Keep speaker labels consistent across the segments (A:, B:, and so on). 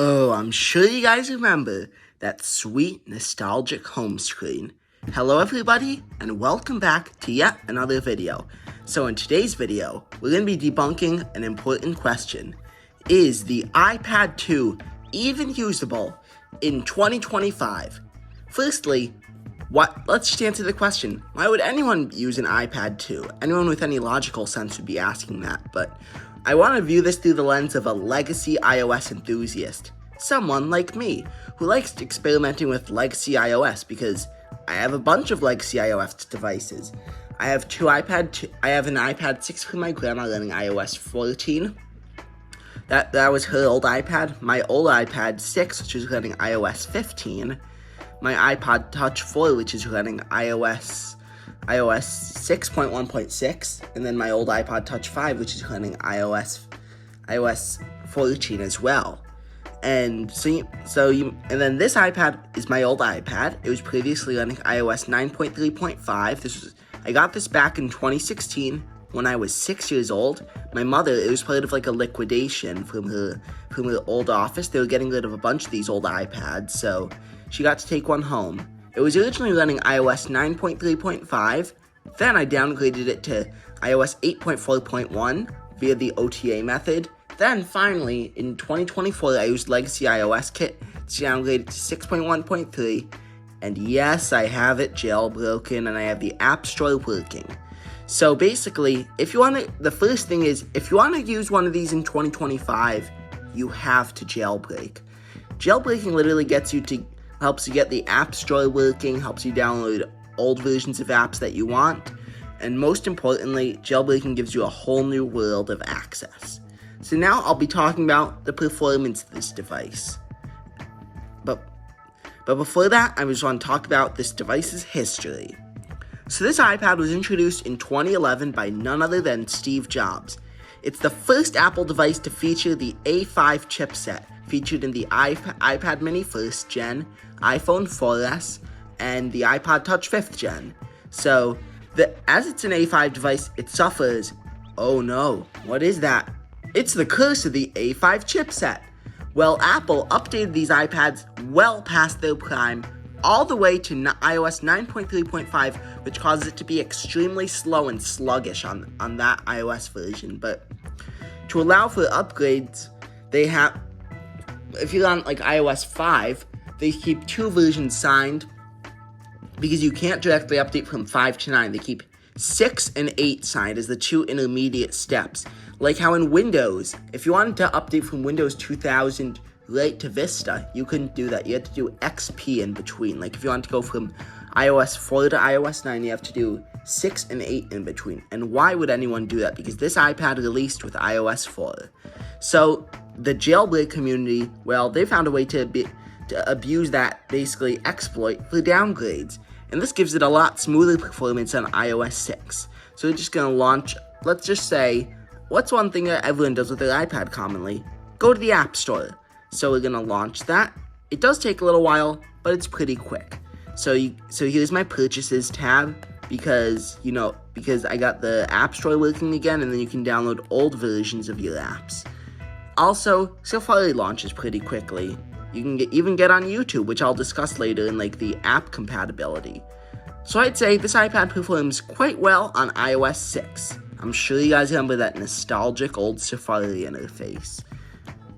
A: Oh, I'm sure you guys remember that sweet, nostalgic home screen. Hello everybody, and welcome back to yet another video. So in today's video, we're going to be debunking an important question. Is the iPad 2 even usable in 2025? Firstly, let's just answer the question. Why would anyone use an iPad 2? Anyone with any logical sense would be asking that, but I want to view this through the lens of a legacy iOS enthusiast. Someone like me, who likes experimenting with legacy iOS because I have a bunch of legacy iOS devices. I have an iPad 6 from my grandma running iOS 14. That was her old iPad. My old iPad 6, which is running iOS 15. My iPod Touch 4, which is running iOS 6.1.6, and then my old iPod Touch 5, which is running iOS 14 as well. And and then this iPad is my old iPad. It was previously running iOS 9.3.5. I got this back in 2016 when I was 6 years old. My mother, it was part of like a liquidation from her old office. They were getting rid of a bunch of these old iPads, so she got to take one home. It was originally running iOS 9.3.5, then I downgraded it to iOS 8.4.1 via the OTA method. Then finally, in 2024, I used Legacy iOS Kit to downgrade it to 6.1.3, and yes, I have it jailbroken and I have the App Store working. So basically, the first thing is, if you want to use one of these in 2025, you have to jailbreak. Jailbreaking literally helps you get the App Store working, helps you download old versions of apps that you want, and most importantly, jailbreaking gives you a whole new world of access. So now I'll be talking about the performance of this device. But before that, I just want to talk about this device's history. So this iPad was introduced in 2011 by none other than Steve Jobs. It's the first Apple device to feature the A5 chipset, featured in the iPad mini 1st gen, iPhone 4S, and the iPod Touch 5th gen. So, as it's an A5 device, it suffers, oh no, what is that? It's the curse of the A5 chipset. Well, Apple updated these iPads well past their prime, all the way to iOS 9.3.5, which causes it to be extremely slow and sluggish on that iOS version. But to allow for upgrades, if you're on like iOS 5, they keep two versions signed because you can't directly update from 5 to 9. They keep 6 and 8 signed as the two intermediate steps. Like how in Windows, if you wanted to update from Windows 2000 right to Vista, you couldn't do that. You had to do XP in between. Like if you want to go from iOS 4 to iOS 9, you have to do 6 and 8 in between. And why would anyone do that? Because this iPad released with iOS 4. So the jailbreak community, well, they found a way to abuse that, basically exploit for downgrades. And this gives it a lot smoother performance on iOS 6. So we're just going to launch, let's just say, what's one thing that everyone does with their iPad commonly? Go to the App Store. So we're going to launch that. It does take a little while, but it's pretty quick. So here's my purchases tab, because I got the App Store working again, and then you can download old versions of your apps. Also, Safari launches pretty quickly. You can even get on YouTube, which I'll discuss later in like the app compatibility. So I'd say this iPad performs quite well on iOS 6. I'm sure you guys remember that nostalgic old Safari interface.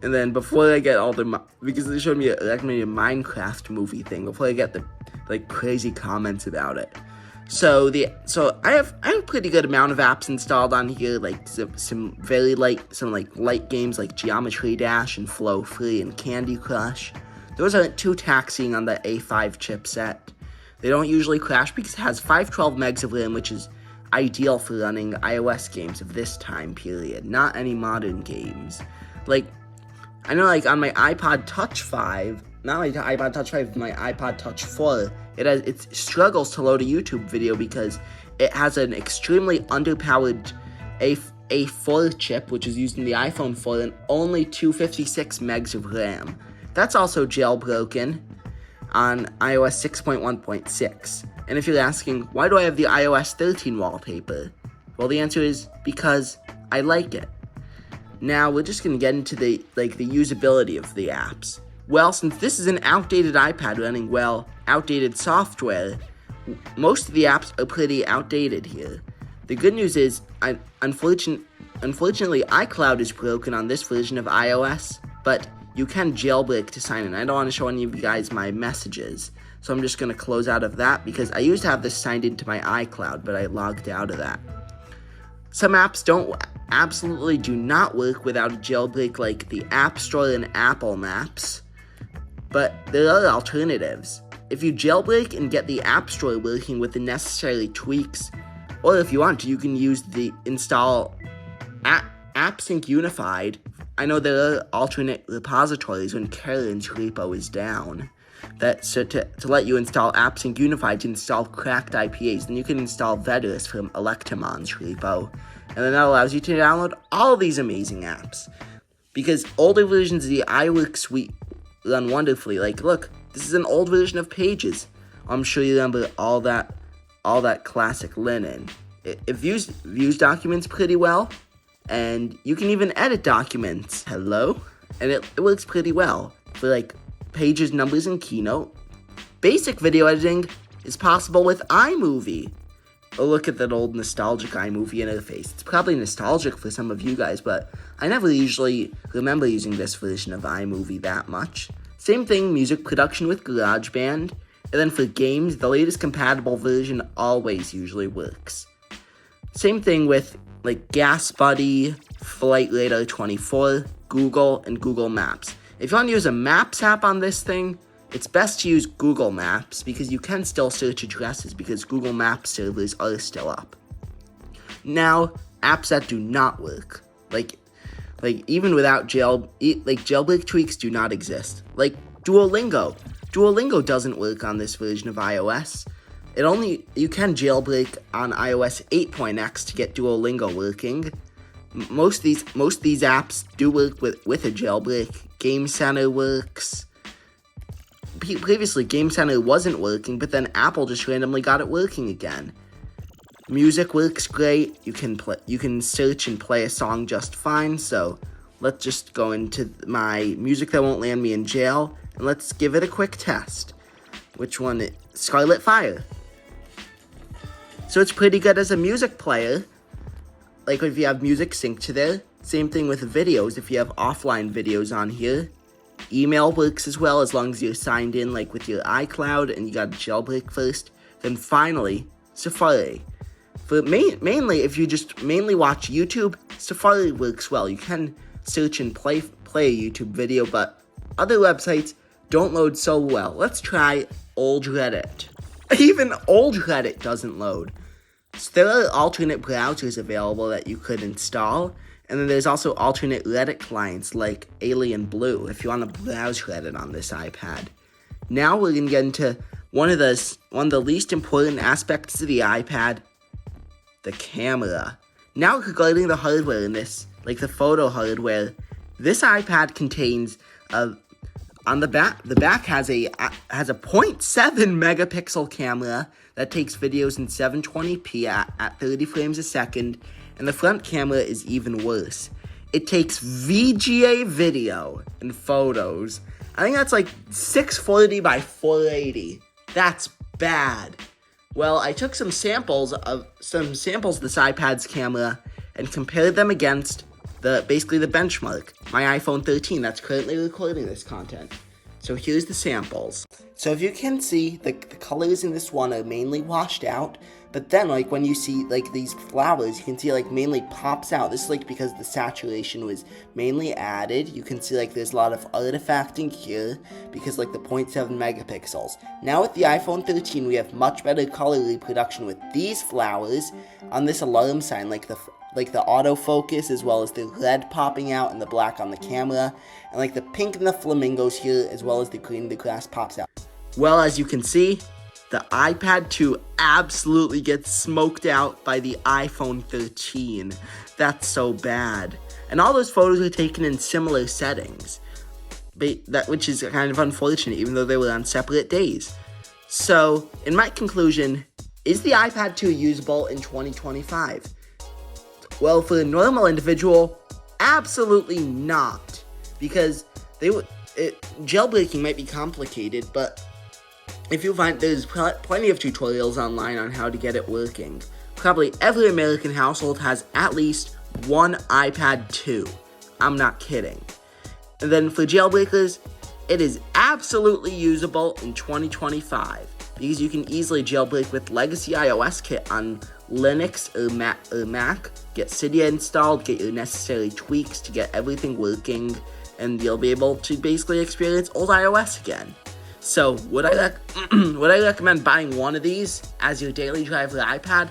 A: And then before I get because they showed me a recommended Minecraft movie thing, before I get the crazy comments about it. So I have a pretty good amount of apps installed on here, like some light games like Geometry Dash and Flow Free and Candy Crush. Those aren't too taxing on the A5 chipset. They don't usually crash because it has 512 megs of RAM, which is ideal for running iOS games of this time period, not any modern games. I know on my iPod Touch 5, not my iPod Touch 5, my iPod Touch 4, it struggles to load a YouTube video because it has an extremely underpowered A4 chip, which is used in the iPhone 4, and only 256 megs of RAM. That's also jailbroken on iOS 6.1.6. And if you're asking, why do I have the iOS 13 wallpaper? Well, the answer is because I like it. Now we're just going to get into the usability of the apps. Well, since this is an outdated iPad running, outdated software, most of the apps are pretty outdated here. The good news is, unfortunately, iCloud is broken on this version of iOS, but you can jailbreak to sign in. I don't want to show any of you guys my messages, so I'm just going to close out of that because I used to have this signed into my iCloud, but I logged out of that. Some apps absolutely do not work without a jailbreak, like the App Store and Apple Maps, but there are alternatives. If you jailbreak and get the App Store working with the necessary tweaks, or if you want to, you can use the install AppSync Unified. I know there are alternate repositories when Karen's repo is down. To let you install AppSync Unified to install cracked IPAs. Then you can install Vedus from Electamon's repo. And then that allows you to download all of these amazing apps. Because older versions of the iWork suite run wonderfully. Like, look, this is an old version of Pages. I'm sure you remember all that classic linen. It views documents pretty well. And you can even edit documents. Hello? And it works pretty well. For like Pages, Numbers, and Keynote. Basic video editing is possible with iMovie. Oh, look at that old nostalgic iMovie interface. It's probably nostalgic for some of you guys, but I never usually remember using this version of iMovie that much. Same thing, music production with GarageBand. And then for games, the latest compatible version always usually works. Same thing with like Gas Buddy, Flight Radar 24, Google, and Google Maps. If you want to use a Maps app on this thing, it's best to use Google Maps because you can still search addresses because Google Maps servers are still up. Now, apps that do not work, like even without jailbreak tweaks do not exist. Like Duolingo. Duolingo doesn't work on this version of iOS. You can jailbreak on iOS 8.x to get Duolingo working. Most of these apps do work with a jailbreak. Game Center works. Previously, Game Center wasn't working, but then Apple just randomly got it working again. Music works great. You can search and play a song just fine. So let's just go into my music that won't land me in jail, and let's give it a quick test. Which one? Scarlet Fire. So it's pretty good as a music player. Like if you have music synced to there. Same thing with videos, if you have offline videos on here. Email works as well, as long as you're signed in like with your iCloud and you got a jailbreak first. Then finally, Safari. For mainly, if you just mainly watch YouTube, Safari works well. You can search and play a YouTube video, but other websites don't load so well. Let's try old Reddit. Even old Reddit doesn't load. So there are alternate browsers available that you could install. And then there's also alternate Reddit clients like Alien Blue if you want to browse Reddit on this iPad. Now we're going to get into one of the least important aspects of the iPad, the camera. Now regarding the hardware in this, like the photo hardware, this iPad contains on the back has a 0.7 megapixel camera that takes videos in 720p at 30 frames a second. And the front camera is even worse. It takes VGA video and photos. I think that's like 640 by 480. That's bad. Well, I took some samples of this iPad's camera and compared them against basically the benchmark, my iPhone 13 that's currently recording this content. So here's the samples. So if you can see, the colors in this one are mainly washed out, but then like when you see like these flowers, you can see like mainly pops out. This is like because the saturation was mainly added. You can see like there's a lot of artifacting here because like the 0.7 megapixels. Now with the iPhone 13, we have much better color reproduction with these flowers on this alarm sign, like the autofocus, as well as the red popping out and the black on the camera, and like the pink and the flamingos here, as well as the green and the grass pops out. Well, as you can see, the iPad 2 absolutely gets smoked out by the iPhone 13. That's so bad. And all those photos were taken in similar settings, which is kind of unfortunate, even though they were on separate days. So, in my conclusion, is the iPad 2 usable in 2025? Well, for a normal individual, Absolutely not, because jailbreaking might be complicated, but if you find there's plenty of tutorials online on how to get it working. Probably every American household has at least one iPad 2. I'm not kidding. And then for jailbreakers, it is absolutely usable in 2025 because you can easily jailbreak with legacy iOS kit on Linux or Mac, get Cydia installed, get your necessary tweaks to get everything working, and you'll be able to basically experience old iOS again. So, would I recommend buying one of these as your daily driver iPad?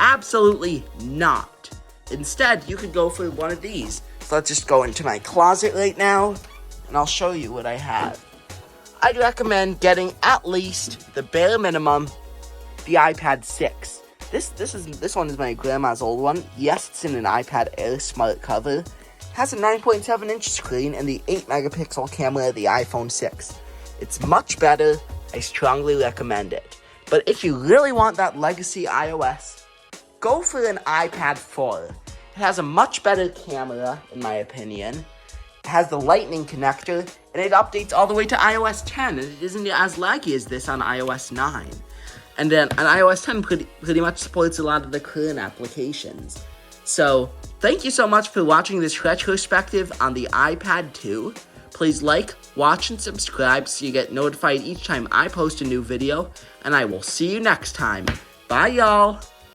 A: Absolutely not. Instead, you could go for one of these. So let's just go into my closet right now, and I'll show you what I have. I'd recommend getting at least the bare minimum, the iPad 6. This one is my grandma's old one. Yes, it's in an iPad Air smart cover. It has a 9.7-inch screen and the 8-megapixel camera of the iPhone 6. It's much better. I strongly recommend it. But if you really want that legacy iOS, go for an iPad 4. It has a much better camera, in my opinion. It has the lightning connector, and it updates all the way to iOS 10, and it isn't as laggy as this on iOS 9. And then on iOS 10 pretty much supports a lot of the current applications. So, thank you so much for watching this retrospective on the iPad 2. Please like, watch, and subscribe so you get notified each time I post a new video, and I will see you next time. Bye, y'all!